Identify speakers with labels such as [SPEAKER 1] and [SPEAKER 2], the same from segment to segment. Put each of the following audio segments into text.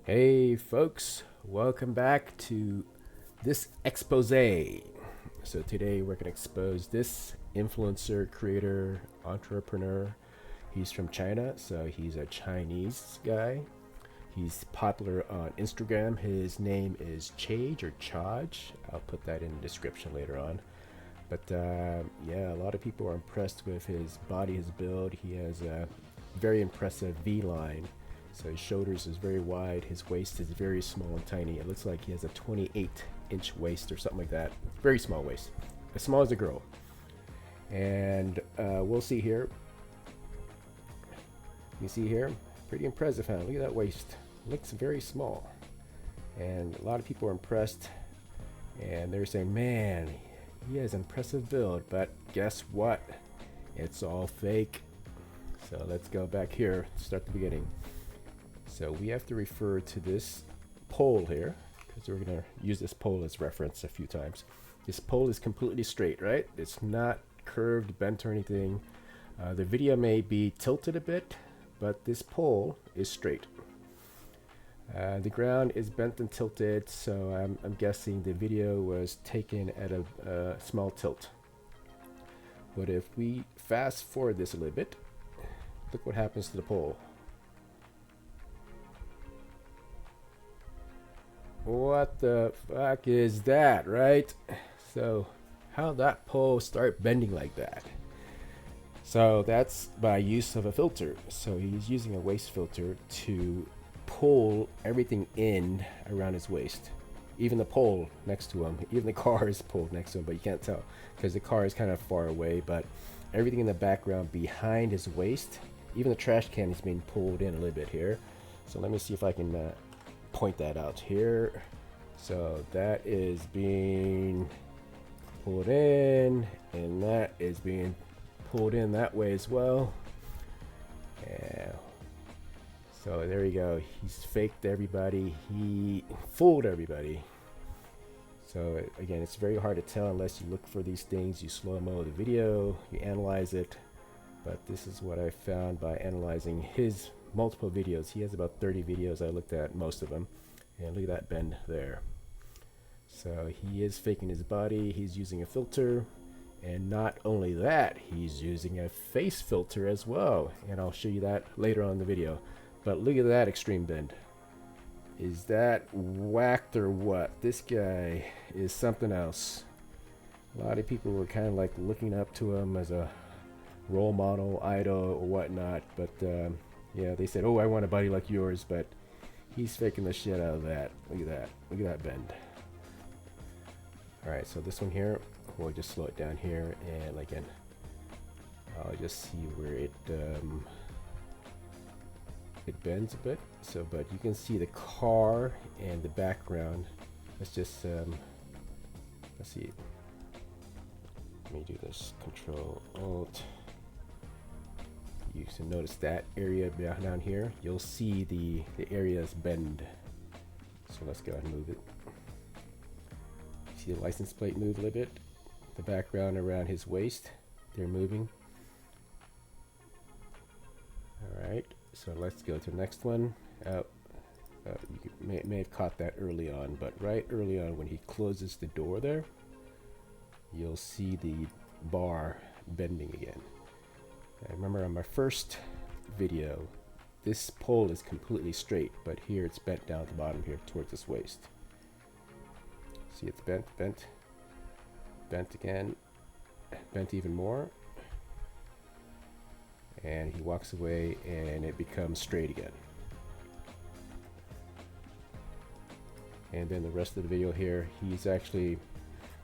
[SPEAKER 1] Hey folks, welcome back to this expose. So today we're going to expose this influencer, creator, entrepreneur. He's from China, so he's a Chinese guy. He's popular on Instagram. His name is Chage or Chage. I'll put that in the description later on. But yeah, a lot of people are impressed with his body, his build. He has a very impressive V line. So his shoulders is very wide. His waist is very small and tiny. It looks like he has a 28-inch waist or something like that. Very small waist, as small as a girl. And we'll see here. You see here, pretty impressive, huh? Look at that waist. Looks very small. And a lot of people are impressed. And they're saying, man, he has an impressive build. But guess what? It's all fake. So let's go back here, start the beginning. So we have to refer to this pole here because we're going to use this pole as reference a few times. This pole is completely straight, right? It's not curved, bent or anything. The video may be tilted a bit, but this pole is straight. The ground is bent and tilted, so I'm guessing the video was taken at a small tilt. But if we fast forward this a little bit, look what happens to the pole. What the fuck is that, right? So how that pole start bending like that? So that's by use of a filter. So he's using a waist filter to pull everything in around his waist. Even the pole next to him, even the car is pulled next to him, but you can't tell because the car is kind of far away, but everything in the background behind his waist, even the trash can is being pulled in a little bit here. So let me see if I can point that out here. So that is being pulled in, and that is being pulled in that way as well. Yeah. So there you go. He's faked everybody. He fooled everybody. So again, it's very hard to tell unless you look for these things. You slow-mo the video, you analyze it. But this is what I found by analyzing his multiple videos. He has about 30 videos. I looked at most of them. And look at that bend there. So he is faking his body. He's using a filter. And not only that, he's using a face filter as well. And I'll show you that later on in the video. But look at that extreme bend. Is that whacked or what? This guy is something else. A lot of people were kind of like looking up to him as a role model, idol, or whatnot. But yeah, they said, oh, I want a body like yours. But he's faking the shit out of that. Look at that. Look at that bend. Alright, so this one here, we'll just slow it down here. And again, I'll just see where it bends a bit. So, but you can see the car and the background. Let's just, let's see. Let me do this. Control Alt. You can notice that area down here. You'll see the areas bend. So let's go ahead and move it. See the license plate move a little bit. The background around his waist, they're moving. All right, so let's go to the next one. You may have caught that early on, but right early on when he closes the door there, you'll see the bar bending again. I remember on my first video, this pole is completely straight, but here it's bent down at the bottom here towards his waist. See, it's bent, bent, bent again, bent even more. And he walks away and it becomes straight again. And then the rest of the video here, he's actually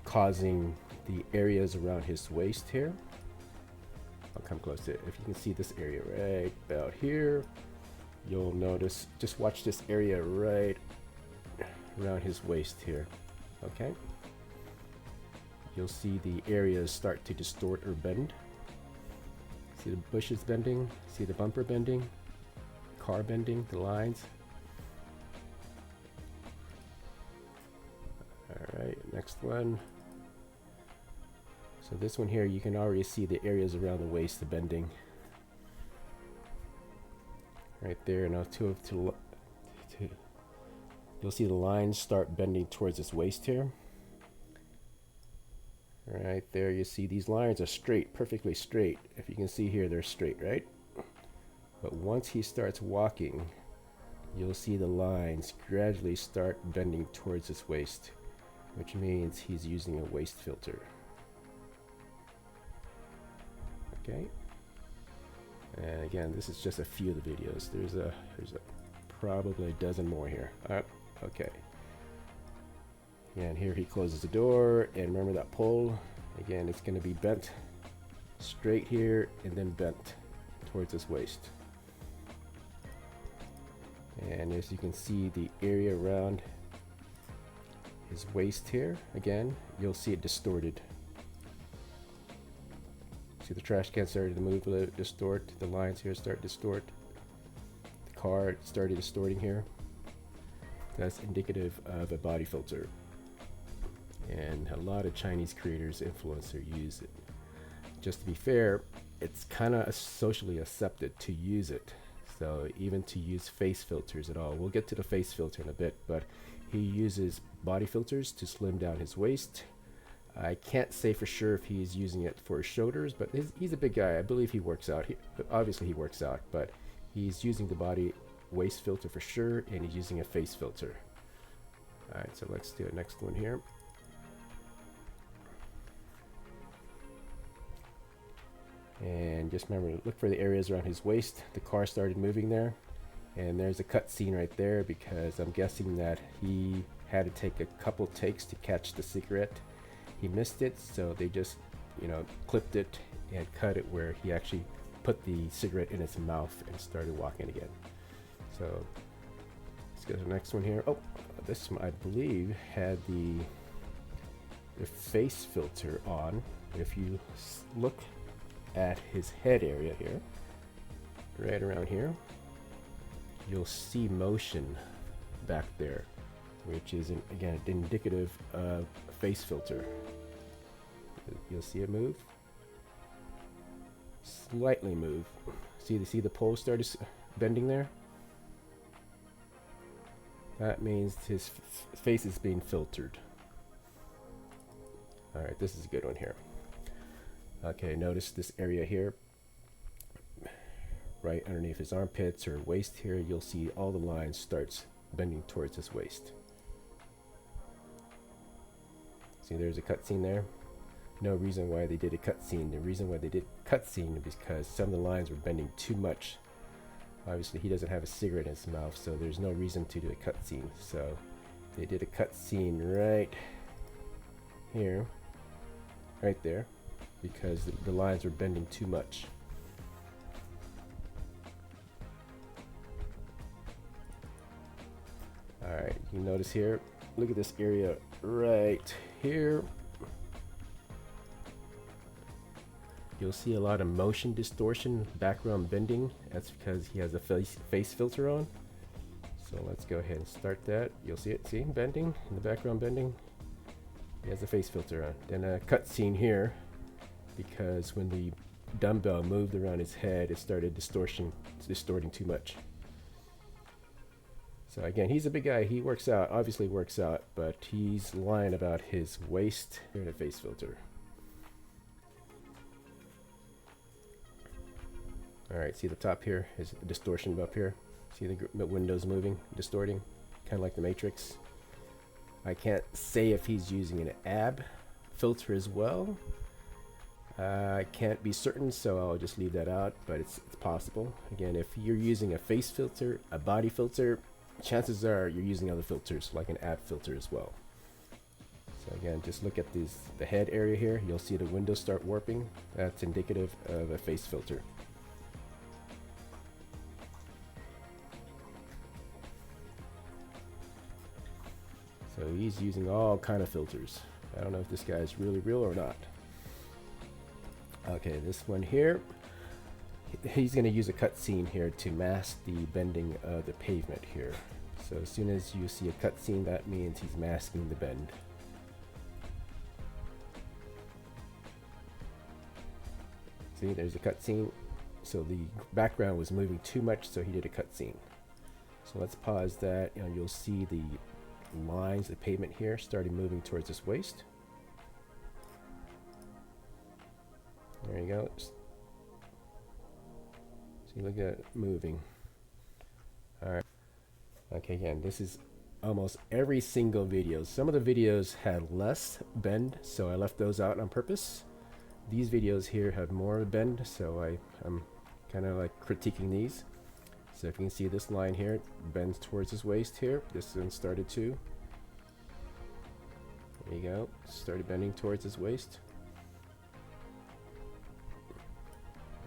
[SPEAKER 1] causing the areas around his waist here. I'll come close to it. If you can see this area right about here, you'll notice, just watch this area right around his waist here. Okay? You'll see the areas start to distort or bend. See the bushes bending, see the bumper bending, car bending, the lines. Alright, next one. So this one here, you can already see the areas around the waist, the bending. Right there, now to you'll see the lines start bending towards his waist here. Right there, you see these lines are straight, perfectly straight. If you can see here, they're straight, right? But once he starts walking, you'll see the lines gradually start bending towards his waist, which means he's using a waist filter. Okay. And again, this is just a few of the videos. There's probably a dozen more here. Okay. And here he closes the door, and remember that pole? Again, it's going to be bent straight here and then bent towards his waist. And as you can see, the area around his waist here, again, you'll see it distorted. See the trash can started to move a little, distort. The lines here start to distort. The car started distorting here. That's indicative of a body filter. And a lot of Chinese creators, influencers use it. Just to be fair, it's kind of socially accepted to use it. So even to use face filters at all. We'll get to the face filter in a bit, but he uses body filters to slim down his waist. I can't say for sure if he's using it for his shoulders, but he's a big guy. I believe he works out. Obviously he works out, but he's using the body waist filter for sure, and he's using a face filter. All right, so let's do the next one here. And just remember to look for the areas around his waist. The car started moving there, and there's a cut scene right there because I'm guessing that he had to take a couple takes to catch the cigarette. He missed it, so they just, clipped it and cut it where he actually put the cigarette in his mouth and started walking again. So let's go to the next one here. Oh, this one I believe had the face filter on. If you look at his head area here, right around here, you'll see motion back there, which is again indicative of a face filter. You'll see it move, slightly move. See the pole started bending there? That means his face is being filtered. All right, this is a good one here. Okay, notice this area here, right underneath his armpits or waist here, you'll see all the lines starts bending towards his waist. See, there's a cut scene there. No reason why they did a cut scene. The reason why they did cut scene is because some of the lines were bending too much. Obviously, he doesn't have a cigarette in his mouth, so there's no reason to do a cut scene. So they did a cut scene right here, right there, because the lines were bending too much. Alright, you notice here, look at this area right here. You'll see a lot of motion distortion, background bending. That's because he has a face filter on. So let's go ahead and start that. You'll see it, see, bending, in the background bending. He has a face filter on. Then a cut scene here, because when the dumbbell moved around his head, it started distorting too much. So again, he's a big guy. He works out, obviously works out, but he's lying about his waist. Here in a face filter. All right, see the top here is a distortion up here. See the windows moving, distorting, kind of like the Matrix. I can't say if he's using an ab filter as well. I can't be certain, so I'll just leave that out, but it's possible. Again, if you're using a face filter, a body filter, chances are you're using other filters, like an ab filter as well. So again, just look at the head area here. You'll see the windows start warping. That's indicative of a face filter. So he's using all kind of filters. I don't know if this guy is really real or not. Okay, this one here, he's going to use a cut scene here to mask the bending of the pavement here. So as soon as you see a cut scene, that means he's masking the bend. See, there's a cut scene. So the background was moving too much, so he did a cut scene. So let's pause that, and you'll see the lines, the pavement here starting moving towards his waist. There you go. See, look at it moving. All right. Okay, again, this is almost every single video. Some of the videos had less bend, so I left those out on purpose. These videos here have more bend, so I'm kind of like critiquing these. So if you can see this line here, it bends towards his waist here. This one started to. There you go. Started bending towards his waist.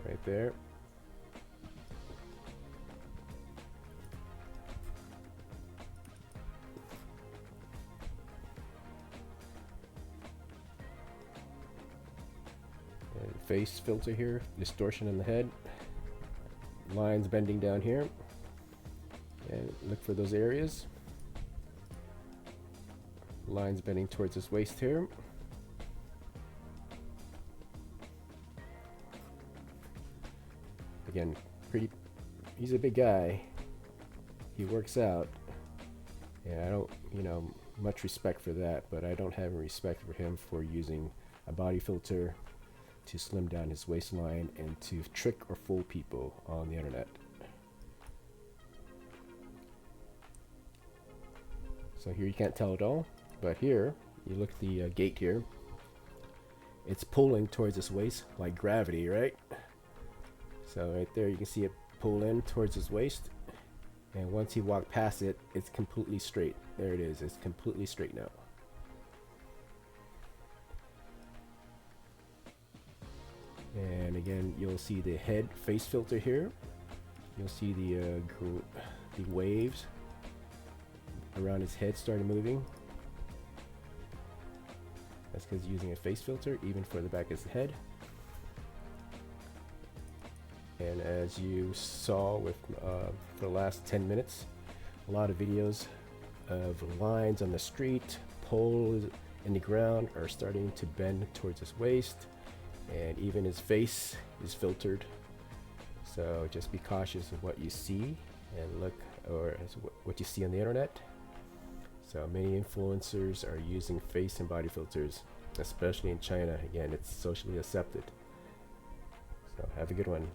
[SPEAKER 1] Right there. And face filter here, distortion in the head. Lines bending down here. And look for those areas. Lines bending towards his waist here. Again, he's a big guy. He works out. Yeah, I don't, much respect for that, but I don't have any respect for him for using a body filter to slim down his waistline and to trick or fool people on the internet. So here you can't tell at all, but here, you look at the gait here. It's pulling towards his waist like gravity, right? So right there, you can see it pull in towards his waist. And once he walked past it, it's completely straight. There it is. It's completely straight now. And again, you'll see the head face filter here. You'll see the waves around his head started moving. That's because he's using a face filter, even for the back of his head. And as you saw with for the last 10 minutes, a lot of videos of lines on the street, poles in the ground are starting to bend towards his waist, and even his face is filtered. So just be cautious of what you see and look, or what you see on the internet. So many influencers are using face and body filters, especially in China. Again, it's socially accepted. So have a good one.